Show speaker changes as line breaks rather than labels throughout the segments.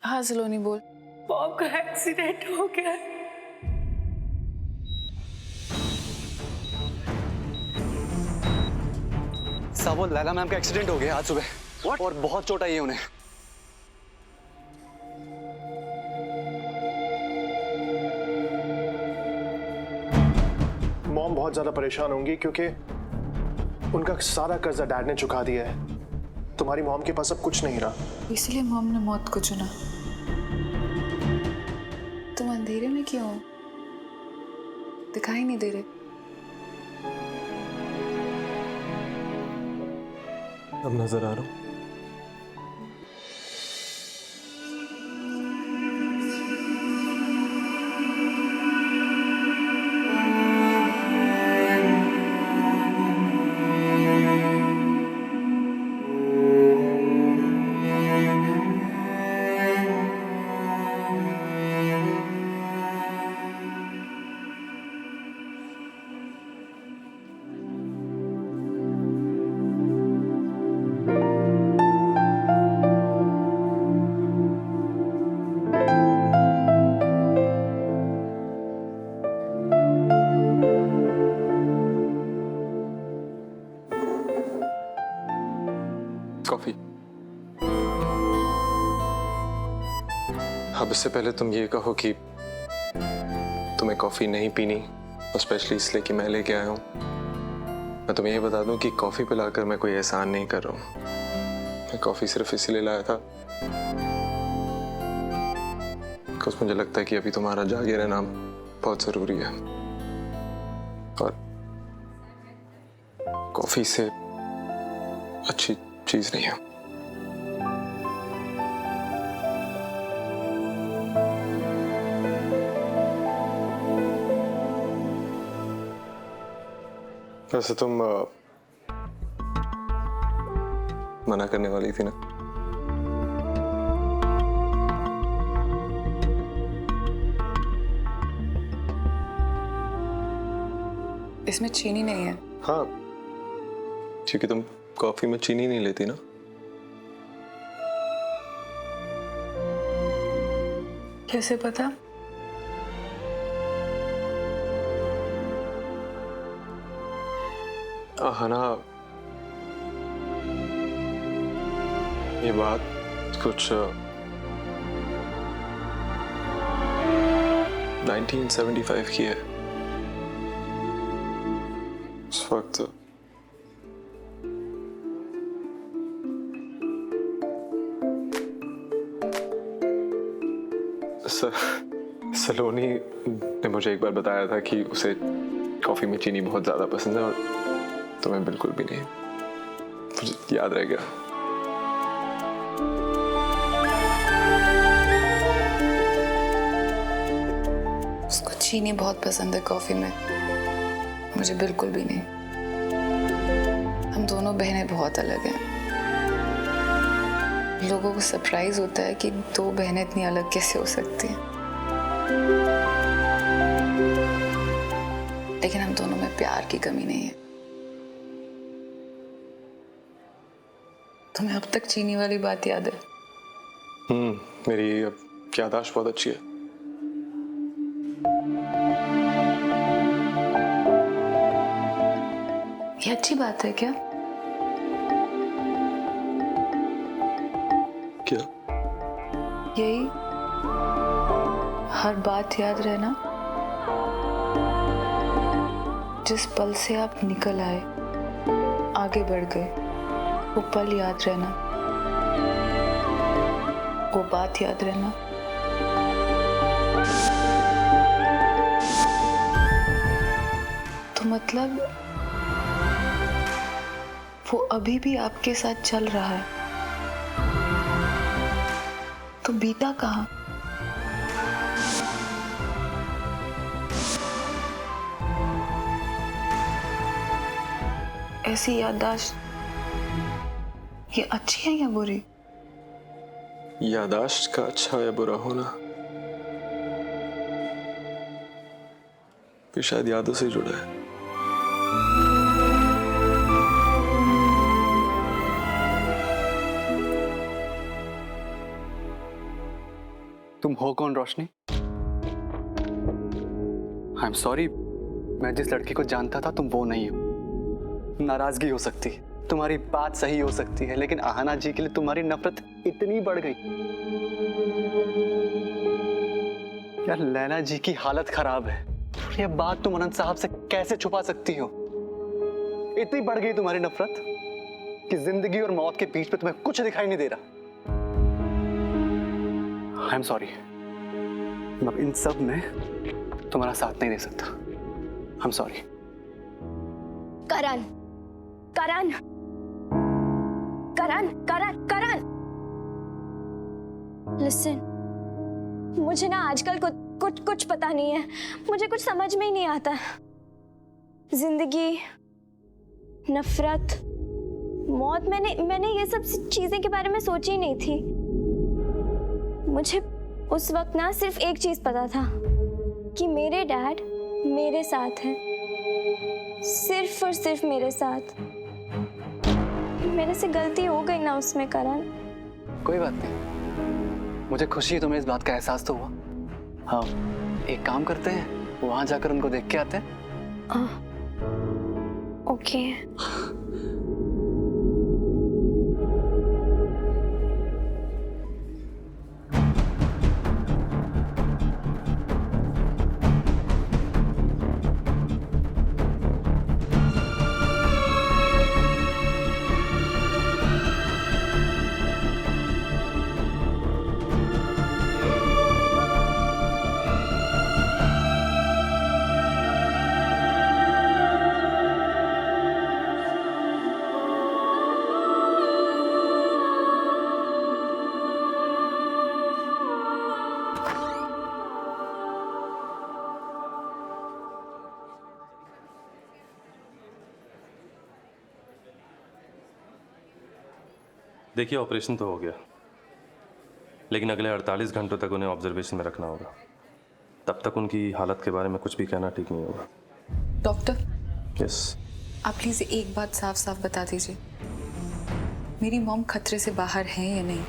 हाँ सलोनी बोल।
मॉम का एक्सीडेंट हो गया है।
साबो, लैला मैम का एक्सीडेंट हो गया आज सुबह। What? और बहुत चोट आई है उन्हें।
मॉम बहुत ज्यादा परेशान होंगी क्योंकि उनका सारा कर्जा डैड ने चुका दिया है। तुम्हारी मॉम के पास अब कुछ नहीं रहा,
इसलिए मॉम ने मौत को चुना। तुम अंधेरे में क्यों हो? दिखाई नहीं दे रहे।
अब नजर आ रहा हूं।
कॉफी। अब इससे पहले तुम ये कहो कि तुम्हें कॉफी नहीं पीनी, और स्पेशली इसलिए कि मैं लेके आया हूँ। मैं तुम्हें ये बता दूं कि कॉफी पिलाकर मैं कोई एहसान नहीं कर रहा हूँ। मैं कॉफी सिर्फ इसलिए लाया था बिकॉज़ मुझे लगता है कि अभी तुम्हारा जागे रहना बहुत जरूरी है, और कॉफी से अच्छी चीज नहीं है। वैसे तुम मना करने वाली थी ना?
इसमें चीनी नहीं है।
हाँ, क्योंकि तुम कॉफी में चीनी नहीं लेती ना।
कैसे पता?
हना, ये बात कुछ 1975 की है। उस वक्त सलोनी ने मुझे एक बार बताया था कि उसे कॉफी में चीनी बहुत ज्यादा पसंद है, और तुम्हें बिल्कुल भी नहीं। मुझे याद रह गया।
उसको चीनी बहुत पसंद है कॉफी में, मुझे बिल्कुल भी नहीं। हम दोनों बहनें बहुत अलग हैं। लोगों को सरप्राइज होता है कि दो बहनें इतनी अलग कैसे हो सकती हैं, लेकिन हम दोनों में प्यार की कमी नहीं है। तुम्हें अब तक चीनी वाली बात याद है?
मेरी याददाश्त बहुत अच्छी है।
ये अच्छी बात है क्या?
क्या?
यही हर बात याद रहना, जिस पल से आप निकल आए, आगे बढ़ गए, वो पल याद रहना, वो बात याद रहना। तो मतलब वो अभी भी आपके साथ चल रहा है, तो बीता कहाँ? ऐसी याददाश्त ये अच्छी है या बुरी?
याददाश्त का अच्छा या बुरा होना भी शायद यादों से जुड़ा है।
तुम हो कौन रोशनी? आई एम सॉरी, मैं जिस लड़की को जानता था तुम वो नहीं हो। नाराजगी हो सकती है, तुम्हारी बात सही हो सकती है, लेकिन आहना जी के लिए तुम्हारी नफरत इतनी बढ़ गई। यार लैला जी की हालत खराब है, ये बात तुम अनंत साहब से कैसे छुपा सकती हो? इतनी बढ़ गई तुम्हारी नफरत कि जिंदगी और मौत के बीच में तुम्हें कुछ दिखाई नहीं दे रहा। आई एम सॉरी, मैं अब इन सब में तुम्हारा साथ नहीं दे सकता। I am sorry.
Karan, Karan, Karan, Karan, Karan, listen, मुझे ना आजकल कुछ पता नहीं है। मुझे कुछ समझ में ही नहीं आता। जिंदगी, नफरत, मौत, मैंने ये सब चीजें के बारे में सोची ही नहीं थी। मुझे उस वक्त ना सिर्फ एक चीज पता था कि मेरे डैड मेरे साथ हैं, सिर्फ और सिर्फ मेरे साथ। मेरे से गलती हो गई ना उसमें करण।
कोई बात नहीं, मुझे खुशी है तुम्हें इस बात का एहसास तो हुआ। हाँ, एक काम करते हैं, वहां जाकर उनको देख के आते हैं।
ओके।
देखिए, ऑपरेशन तो हो गया, लेकिन अगले 48 घंटों तक उन्हें ऑब्जर्वेशन में रखना होगा। तब तक उनकी हालत के बारे में कुछ भी कहना ठीक नहीं होगा।
डॉक्टर,
यस,
आप प्लीज एक बात साफ साफ बता दीजिए, मेरी मॉम खतरे से बाहर है या नहीं?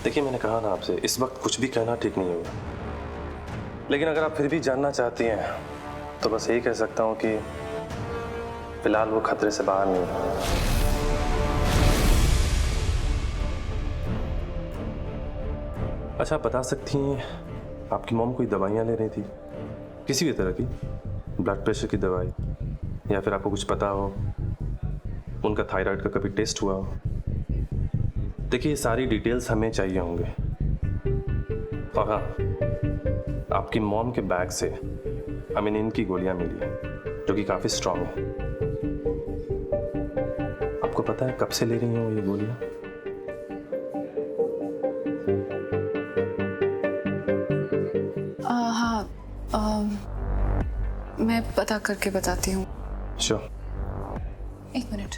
देखिए, मैंने कहा ना आपसे, इस वक्त कुछ भी कहना ठीक नहीं होगा। लेकिन अगर आप फिर भी जानना चाहती हैं तो बस यही कह सकता हूँ कि फिलहाल वो खतरे से बाहर नहीं है। अच्छा, आप बता सकती हैं आपकी मॉम कोई दवाइयाँ ले रही थी, किसी भी तरह की, ब्लड प्रेशर की दवाई, या फिर आपको कुछ पता हो उनका थायराइड का कभी टेस्ट हुआ हो? देखिए, ये सारी डिटेल्स हमें चाहिए होंगे। और हाँ, आपकी मॉम के बैग से हमें नींद की गोलियां मिली हैं जो कि काफ़ी स्ट्रांग है। आपको पता है कब से ले रही हैं वो ये गोलियां?
मैं पता करके बताती हूँ।
श्योर।
एक मिनट,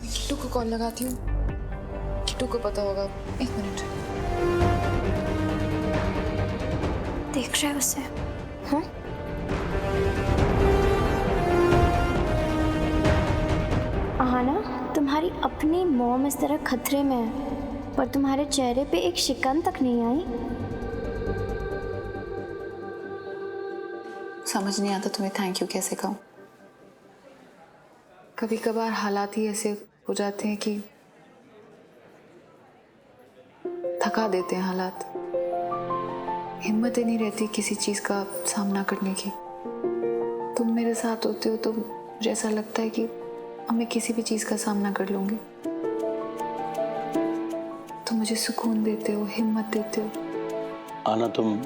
किट्टू को कॉल लगाती हूँ, किट्टू को पता होगा। एक मिनट।
देख रहे हो उसे? हाँ? आहना, तुम्हारी अपनी मॉम इस तरह खतरे में है, पर तुम्हारे चेहरे पे एक शिकन तक नहीं आई।
समझ नहीं आता तुम्हें थैंक यू कैसे कहूँ। कभी कभार हालात ही ऐसे हो जाते हैं कि थका देते हैं हालात। हिम्मत ही नहीं रहती किसी चीज का सामना करने की। तुम मेरे साथ होते हो तो मुझे ऐसा लगता है कि अब मैं किसी भी चीज का सामना कर लूंगी। तुम मुझे सुकून देते हो, हिम्मत देते हो।
आना, तुम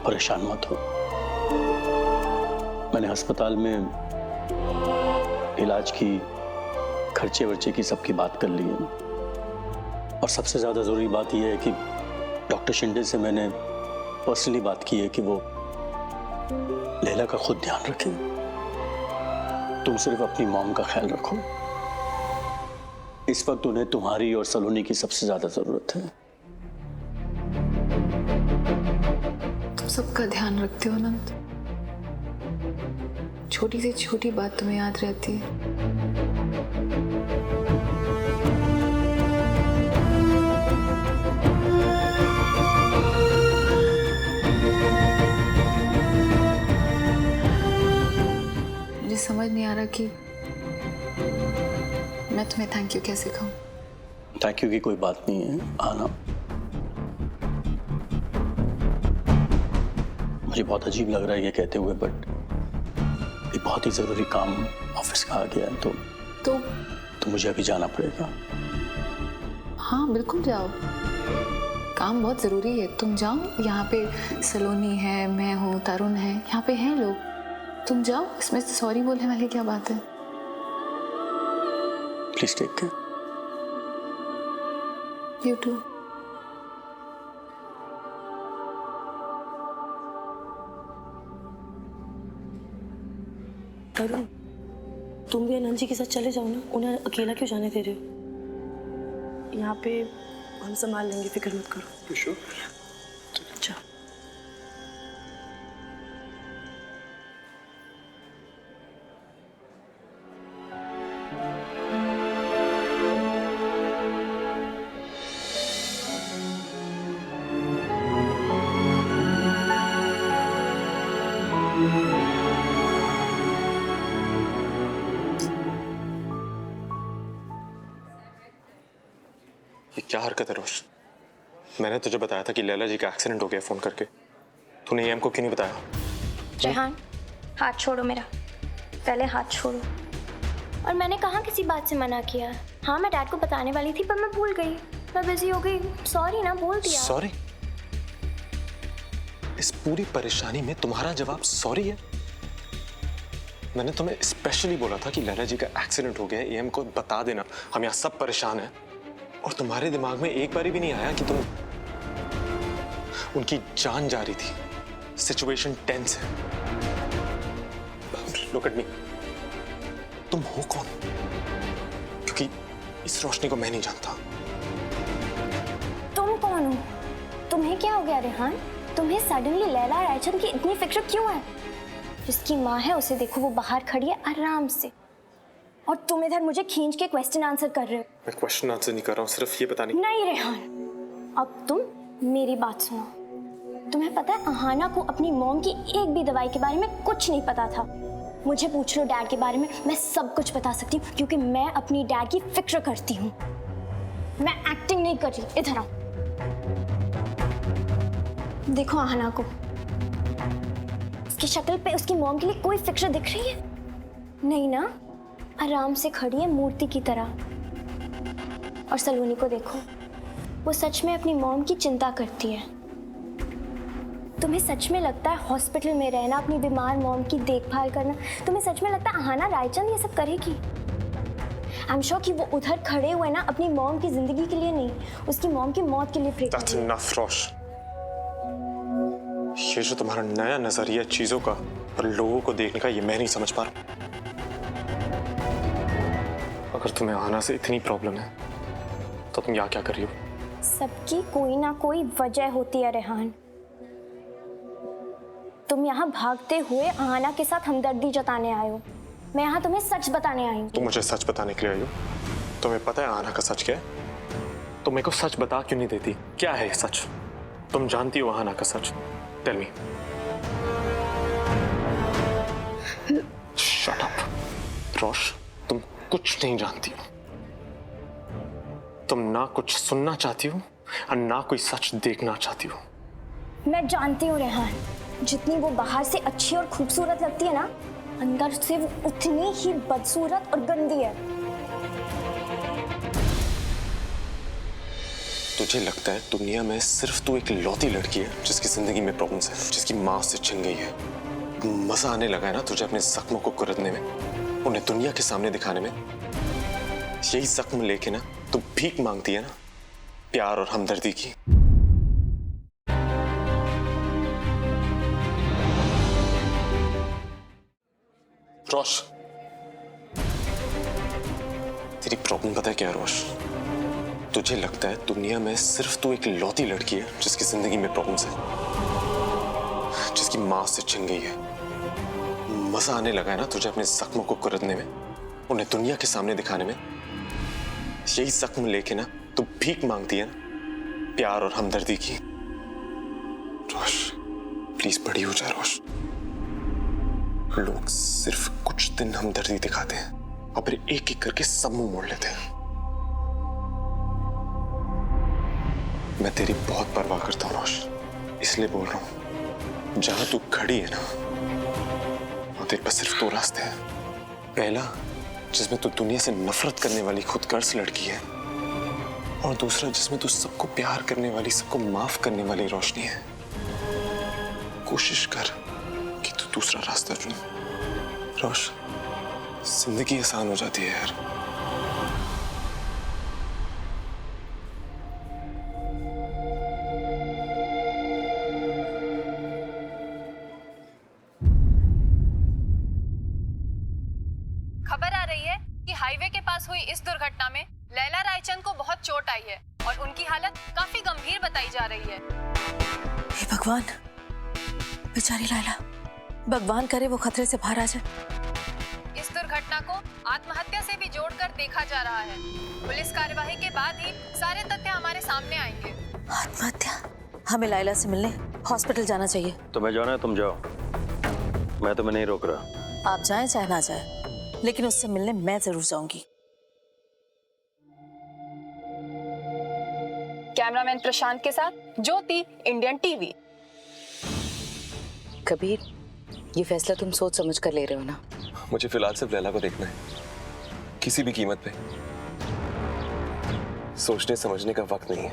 परेशान मत हो। मैंने अस्पताल में इलाज की, खर्चे वर्चे की सबकी बात कर ली है, और सबसे ज्यादा जरूरी बात यह है कि डॉक्टर शिंदे से मैंने पर्सनली बात की है कि वो लैला का खुद ध्यान रखें। तुम सिर्फ अपनी मॉम का ख्याल रखो। इस वक्त उन्हें तुम्हारी और सलोनी की सबसे ज्यादा जरूरत है।
तुम सबका ध्यान रखते हो अनंत। छोटी से छोटी बात तुम्हें याद रहती है। समझ नहीं आ रहा कि मैं तुम्हें थैंक यू कैसे कहूँ।
थैंक यू की कोई बात नहीं है आना। मुझे बहुत अजीब लग रहा है ये कहते हुए, बट एक बहुत ही जरूरी काम ऑफिस का आ गया है, तो मुझे अभी जाना पड़ेगा।
हाँ बिल्कुल जाओ, काम बहुत ज़रूरी है, तुम जाओ। यहाँ पे सलोनी है, मैं हूँ, तरुण है, यहाँ पे हैं लोग, तुम जाओ। इसमें सॉरी बोलने वाली क्या बात है।
Please take care.
You too.
Tarun, तुम भी आनंद जी के साथ चले जाओ ना, उन्हें अकेला क्यों जाने दे रहे हो? यहाँ पे हम संभाल लेंगे, फिक्र मत करो।
Sure?
अच्छा।
ये क्या हरकत है रोश? मैंने तुझे बताया था कि लैला जी का एक्सीडेंट हो गया फोन करके, तूने एम को क्यों नहीं बताया?
रेहान, हाथ छोड़ो मेरा, पहले हाथ छोड़ो। और मैंने कहाँ किसी बात से मना किया? हाँ मैं डैड को बताने वाली थी पर मैं भूल गई, मैं बिजी हो गई, सॉरी ना, बोल दिया।
सॉरी? इस पूरी परेशानी में तुम्हारा जवाब सॉरी है? मैंने तुम्हें स्पेशली बोला था कि लैला जी का एक्सीडेंट हो गया, एम को बता देना, हम यहाँ सब परेशान हैं। और तुम्हारे दिमाग में एक बारी भी नहीं आया कि तुम उनकी जान जा रही थी, सिचुएशन टेंस है। लुक एट मी, तुम हो कौन? क्योंकि इस रोशनी को मैं नहीं जानता।
तुम कौन हो? तुम्हें क्या हो गया रेहान? तुम्हें सडनली लैला रायचंद की इतनी फिक्र क्यों है? जिसकी माँ है उसे देखो, वो बाहर खड़ी है आराम से, और तुम इधर मुझे खींच के क्वेश्चन आंसर कर रहे हो।
मैं क्वेश्चन आंसर नहीं कर रहा हूँ, सिर्फ ये पता
नहीं रेहान, अब तुम मेरी बात सुनो। तुम्हें पता है अहाना को अपनी मॉम की एक भी दवाई के बारे में कुछ नहीं पता था। मुझे पूछ लो डैड के बारे में, मैं सब कुछ बता सकती हूँ क्योंकि मैं अपनी डैड की फिक्र करती हूँ। मैं एक्टिंग नहीं कर रही, इधर आओ। देखो अहाना को, उसकी शक्ल पे उसकी मॉम के लिए कोई फिक्र दिख रही है? नहीं ना, आराम से खड़ी है मूर्ति की तरह। और सलोनी को देखो, वो सच में अपनी मॉम की चिंता करती है। तुम्हें सच में लगता है हॉस्पिटल में रहना, अपनी बीमार मॉम की देखभाल करना, तुम्हें सच में लगता है अहाना रायचंद ये सब करेगी? आई एम श्योर कि वो उधर खड़े हुए ना अपनी मॉम की जिंदगी के लिए नहीं, उसकी मॉम की मौत के लिए प्रे कर
That's
रहे हैं।
enough, रोश। ये जो तुम्हारा नया नजरिया चीजों का और लोगों को देखने का, ये मैं नहीं समझ पा रहा। अगर तुम्हें आना से इतनी प्रॉब्लम है तो तुम यहाँ क्या कर रही हो?
सबकी कोई ना कोई वजह होती है रेहान। तुम यहाँ भागते हुए अहाना के साथ हमदर्दी जताने आए हो, मैं यहाँ तुम्हें सच बताने आई हूँ।
तुम मुझे सच बताने के लिए आई हो? तुम्हें पता है आना का सच क्या है? तुम मेरे को सच बता क्यों नहीं देती? क्या है ये सच? तुम जानती हो आना का सच? Tell me. Shut up Rosh, तुम कुछ नहीं जानती हो। तुम ना कुछ सुनना चाहती हो और ना कोई सच देखना चाहती हो।
मैं जानती हूँ रेहान, जितनी वो बाहर से अच्छी और खूबसूरत लगती है ना, अंदर से वो उतनी ही बदसूरत और गंदी है।
तुझे लगता है दुनिया में सिर्फ तू एक लौती लड़की है जिसकी जिंदगी में प्रॉब्लम्स है, जिसकी माँ से छिन गई है? मजा आने लगा है ना तुझे अपने जख्मों को कुरेदने में, उन्हें दुनिया के सामने दिखाने में? यही जख्म लेके ना तू भीख मांगती है ना, प्यार और हमदर्दी की। रोश, तेरी प्रॉब्लम पता है क्या रोश? तुझे लगता है दुनिया में सिर्फ तू एक लौती लड़की है जिसकी जिंदगी में प्रॉब्लम्स है, जिसकी माँ से छिन गई है। मजा आने लगा है ना तुझे अपने जख्मों को कुरेदने में, उन्हें दुनिया के सामने दिखाने में? यही जख्म लेके ना तू भीख मांगती है ना, प्यार और हमदर्दी की। रोश प्लीज बड़ी हो जा रोश, लोग सिर्फ कुछ दिन हमदर्दी दिखाते हैं और फिर एक एक करके सब मुंह मोड़ लेते हैं। मैं तेरी बहुत परवाह करता हूँ रोश, इसलिए बोल रहा हूँ, जहां तू खड़ी है ना, और तेरे पास सिर्फ 2 रास्ते हैं। पहला, जिसमें तू दुनिया से नफरत करने वाली खुदगर्ज लड़की है, और दूसरा जिसमें तू सबको प्यार करने वाली, सबको माफ करने वाली रोशनी है। कोशिश कर कि तू दूसरा रास्ता चुन। रोश, जिंदगी आसान हो जाती है यार।
खबर आ रही है कि हाईवे के पास हुई इस दुर्घटना में लैला रायचंद को बहुत चोट आई है और उनकी हालत काफी गंभीर बताई जा रही है।
हे भगवान, बेचारी लैला, भगवान करे वो खतरे से बाहर आ जाए।
इस दुर्घटना को आत्महत्या से भी जोड़कर देखा जा रहा है। पुलिस कार्यवाही के बाद ही सारे तथ्य हमारे सामने आएंगे।
आत्महत्या? हमें लैला से मिलने हॉस्पिटल जाना चाहिए।
तुम्हें जाना है तुम जाओ, मैं तुम्हें नहीं रोक रहा।
आप जाएं चाहे ना जाएं, लेकिन उससे मिलने मैं जरूर जाऊंगी।
कैमरामैन प्रशांत के साथ ज्योति, इंडियन टीवी।
कबीर, ये फैसला तुम सोच समझ कर ले रहे हो ना?
मुझे फिलहाल सिर्फ लैला को देखना है, किसी भी कीमत पे। सोचने समझने का वक्त नहीं है।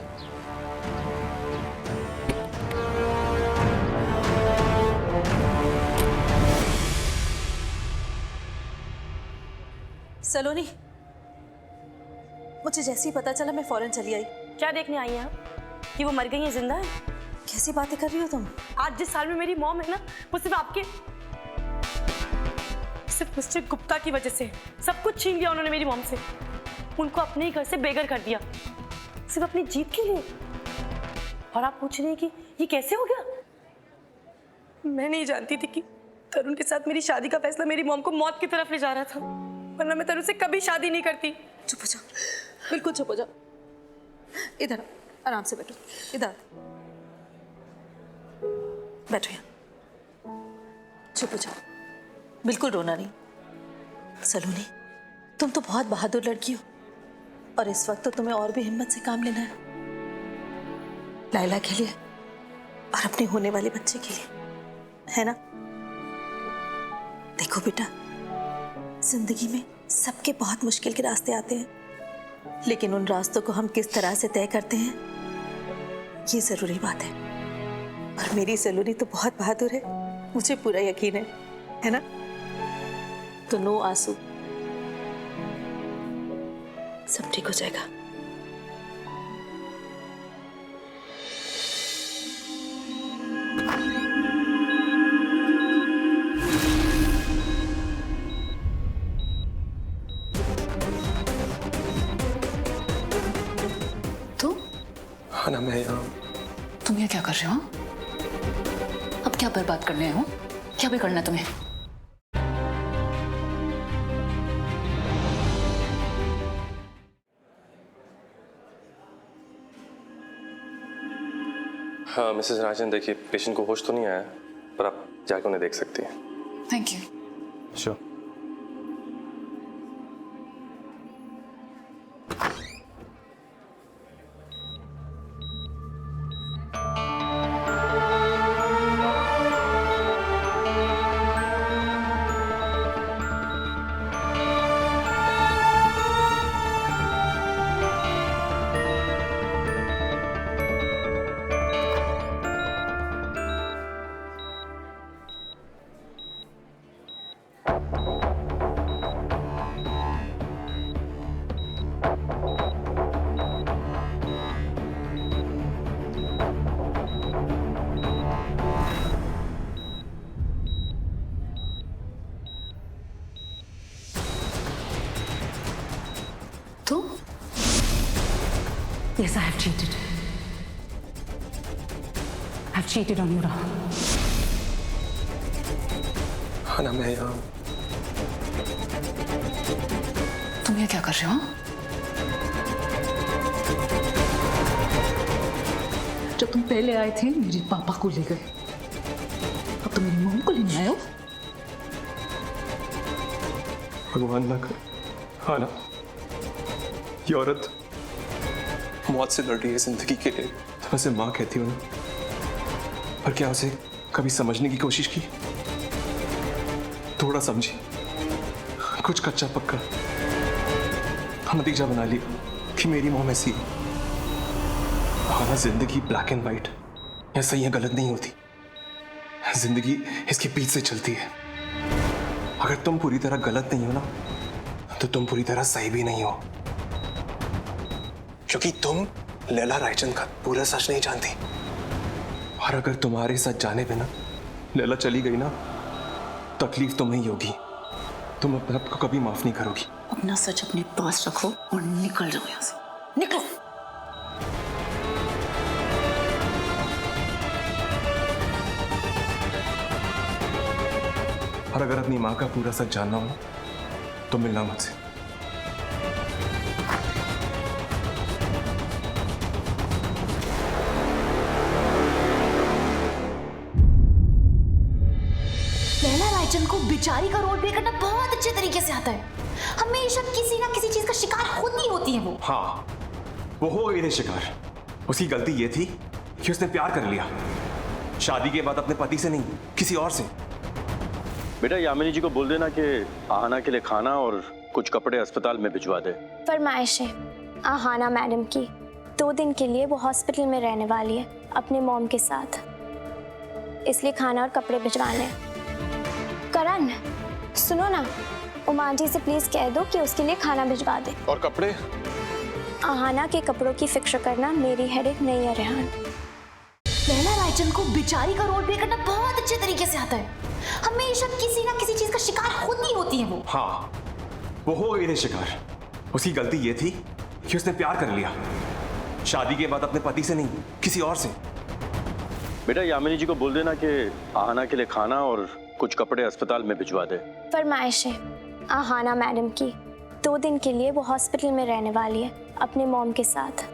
सलोनी, मुझे जैसे ही पता चला मैं फौरन चली आई।
क्या देखने आई हैं आप? कि वो मर गई है, जिंदा है?
कैसी बातें कर रही हो तुम?
आज जिस साल में मेरी मॉम है ना, वो सिर्फ मिस्टर गुप्ता की वजह से सब कुछ छीन लिया उन्होंने मेरी मॉम से। उनको अपने ही घर से बेघर कर दिया, सिर्फ अपनी जीत के लिए। और आप पूछ रहे हैं कि ये कैसे हो गया? मैं नहीं जानती थी कि तरुण के साथ मेरी शादी का फैसला मेरी मॉम को मौत की तरफ ले जा रहा था, वरना मैं तरुण से कभी शादी नहीं करती।
चुप हो जाओ, बिल्कुल चुप हो जाओ। इधर आराम से बैठो, इधर बैठो यहाँ। चुप हो जाओ, बिल्कुल रोना नहीं। सलोनी, तुम तो बहुत बहादुर लड़की हो और इस वक्त तो तुम्हें और भी हिम्मत से काम लेना है, लैला के लिए और अपने होने वाले बच्चे के लिए, है ना? देखो बेटा, जिंदगी में सबके बहुत मुश्किल के रास्ते आते हैं, लेकिन उन रास्तों को हम किस तरह से तय करते हैं, ये जरूरी बात है। और मेरी सलोनी तो बहुत बहादुर है, मुझे पूरा यकीन है ना? तो नो आंसू, सब ठीक हो जाएगा।
ना मैं यहाँ।
तुम ये क्या कर रहे हो? अब क्या बर्बाद करने आए हो? क्या भी करना तुम्हें?
हाँ मिसेस राजन, देखिए पेशेंट को होश तो नहीं आया, पर आप जाके उन्हें देख सकती हैं।
Thank you.
Sure.
Yes, I have cheated. I've cheated on you, Rahul.
हाँ ना मैं यहाँ।
तुम ये क्या कर रहे हो? जब तुम पहले आए थे मेरे पापा को ले गए, अब तुम मेरी मॉम को लेने आए हो?
भगवान ना करे। हाँ ना, ये औरत मौत से लड़ रही है जिंदगी के लिए, तो मैं उसे माँ कहती हूँ ना, पर क्या उसे कभी समझने की कोशिश की? थोड़ा समझी, कुछ कच्चा पक्का नतीजा बना लिया कि मेरी मॉम ऐसी है। हाँ ना, जिंदगी ब्लैक एंड व्हाइट या सही या गलत नहीं होती, जिंदगी इसके बीच से चलती है। अगर तुम पूरी तरह गलत नहीं हो ना, तो तुम पूरी तरह सही भी नहीं हो, क्योंकि तुम लैला रायचंद का पूरा सच नहीं जानती। और अगर तुम्हारे सच जाने पे ना लैला चली गई ना, तकलीफ तुम्हें ही होगी, तुम अपने आप को कभी माफ नहीं करोगी।
अपना सच अपने पास रखो और निकल जाओ यहाँ से, निकलो।
और अगर अपनी माँ का पूरा सच जानना हो ना, तो मिलना मुझसे।
लैला रायचंद को बेचारी का रोल प्ले करना बहुत अच्छे तरीके से आता है। हमेशा किसी ना किसी चीज का शिकार होती होती है वो।
हाँ, वो हो गई थी शिकार। उसकी गलती ये थी कि उसने प्यार कर लिया, शादी के बाद अपने पति से नहीं, किसी और से।
बेटा यामिनी जी को बोल देना कि आहाना के लिए खाना और कुछ कपड़े अस्पताल में भिजवा दे।
फरमाइश है आहाना मैडम की, 2 दिन के लिए वो हॉस्पिटल में रहने वाली है अपने मॉम के साथ, इसलिए खाना और कपड़े भिजवाने हैं। करण सुनो ना, उमा जी से प्लीज कह दो कि उसके लिए खाना भिजवा दे।
और कपड़े?
आहाना के कपड़ों की फिक्र करना मेरी हेडेक नहीं है रेहान।
लैला रायचंद को बेचारी का रोल प्ले करना बहुत अच्छे तरीके से आता है। हमेशा किसी ना किसी चीज का शिकार होती होती है वो।
हाँ, वो हो गई थी शिकार। उसकी गलती ये थी कि उसने प्यार कर लिया, शादी के बाद अपने पति से नहीं, किसी और से।
बेटा यामिनी जी को बोल देना कि आहाना के लिए खाना और कुछ कपड़े अस्पताल में भिजवा दे।
फरमाइश है आहाना मैडम की, 2 दिन के लिए वो हॉस्पिटल में रहने वाली है अपने मॉम के साथ,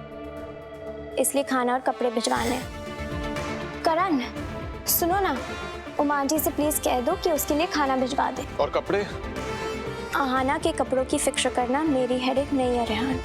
इसलिए खाना और कपड़े भिजवाने हैं। करण सुनो ना, उमा जी से प्लीज कह दो कि उसके लिए खाना भिजवा दे।
और कपड़े?
आहाना के कपड़ों की फिक्र करना मेरी हेडेक नहीं है रेहान।